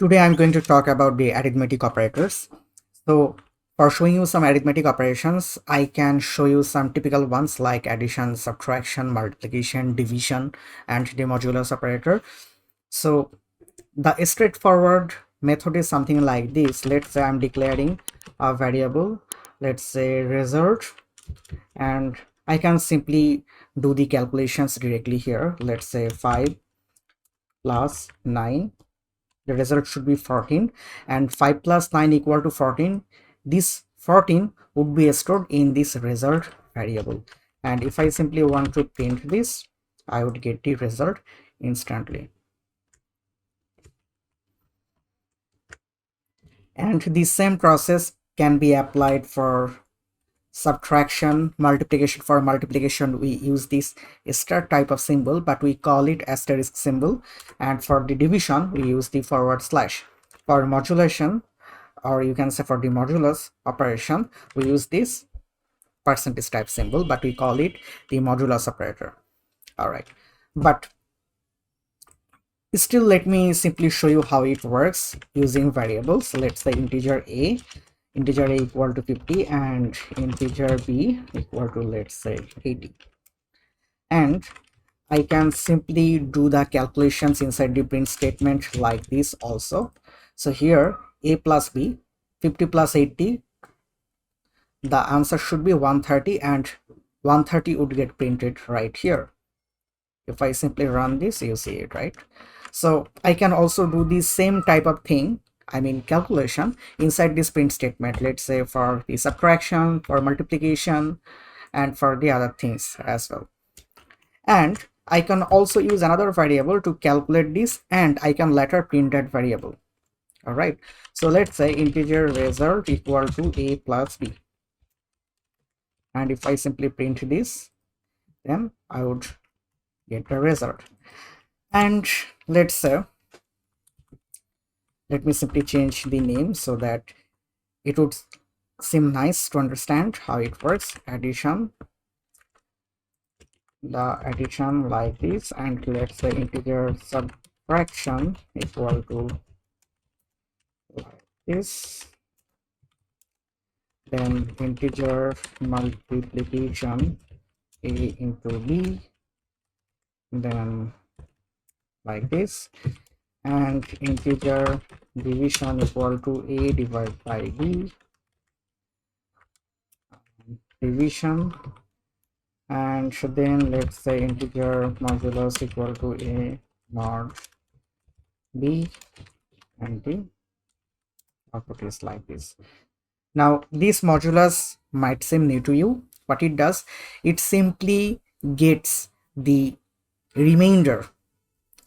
Today I'm going to talk about the arithmetic operators. So for showing you some arithmetic operations, I can show you some typical ones like addition, subtraction, multiplication, division, and the modulus operator. So the straightforward method is something like this. Let's say I'm declaring a variable, let's say result, and I can simply do the calculations directly here. Let's say 5 plus 9, the result should be 14, and 5 plus 9 equal to 14. This 14 would be stored in this result variable, and if I simply want to print this, I would get the result instantly. And the same process can be applied for subtraction, multiplication. For multiplication we use this star type of symbol, but we call it asterisk symbol, and for the division we use the forward slash. For modulation, or you can say for the modulus operation, we use this percentage type symbol, but we call it the modulus operator. All right, but still let me simply show you how it works using variables. Let's say integer a equal to 50 and integer b equal to, let's say, 80, and I can simply do the calculations inside the print statement like this also. So here a plus b, 50 plus 80, the answer should be 130, and 130 would get printed right here. If I simply run this, you see it, right? So I can also do the same type of thing, I mean calculation, inside this print statement, let's say for the subtraction, for multiplication, and for the other things as well. And I can also use another variable to calculate this, and I can later print that variable. All right, so let's say integer result equal to a plus b, and if I simply print this, then I would get the result. And let's say, let me simply change the name so that it would seem nice to understand how it works. Addition, the addition like this, and let's say integer subtraction equal to like this, then integer multiplication a into b, then like this, and integer division equal to a divided by b, division, and then let's say integer modulus equal to a mod b, and the output is like this. Now this modulus might seem new to you. What it does, it simply gets the remainder.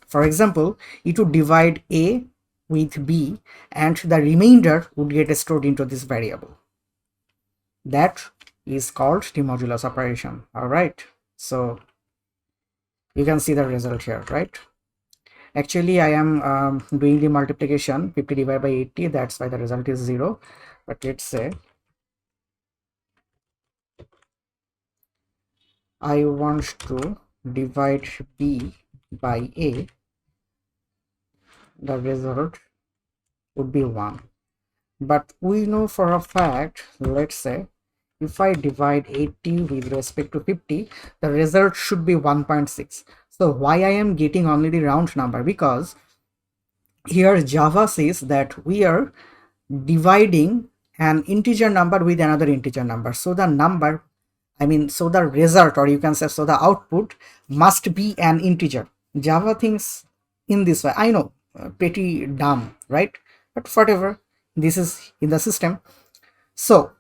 For example, it would divide a with b, and the remainder would get stored into this variable. That is called the modulus operation. All right, so you can see the result here, right? Actually I am doing the multiplication, 50 divided by 80, that's why the result is 0. But let's say I want to divide b by a, the result would be 1. But we know for a fact, let's say if I divide 80 with respect to 50, the result should be 1.6. So why I am getting only the round number? Because here Java says that we are dividing an integer number with another integer number, so the number, I mean, so the result, or you can say, so the output must be an integer. Java thinks in this way. I know, pretty dumb, right? But whatever, this is in the system. So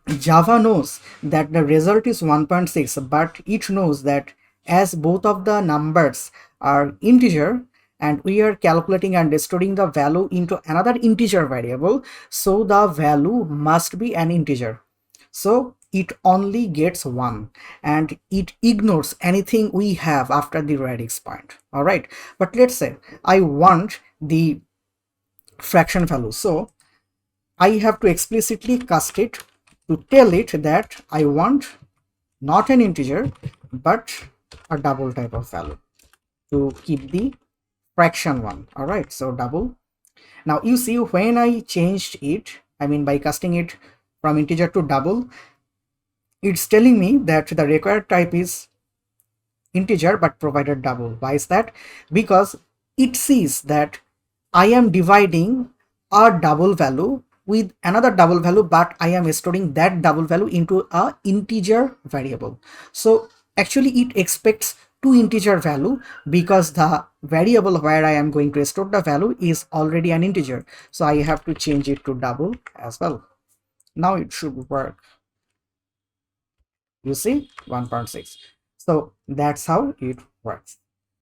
Java knows that the result is 1.6, but it knows that as both of the numbers are integer and we are calculating and storing the value into another integer variable, so the value must be an integer. So it only gets 1, and it ignores anything we have after the radix point. All right, but let's say I want the fraction value, so I have to explicitly cast it to tell it that I want not an integer but a double type of value to keep the fraction one. All right, so double Now you see, when I changed it, I mean by casting it from integer to double, it's telling me that the required type is integer but provided double. Why is that? Because it sees that I am dividing a double value with another double value, but I am storing that double value into a integer variable. So actually it expects two integer value because the variable where I am going to store the value is already an integer. So I have to change it to double as well. Now it should work. You see, 1.6. So that's how it works.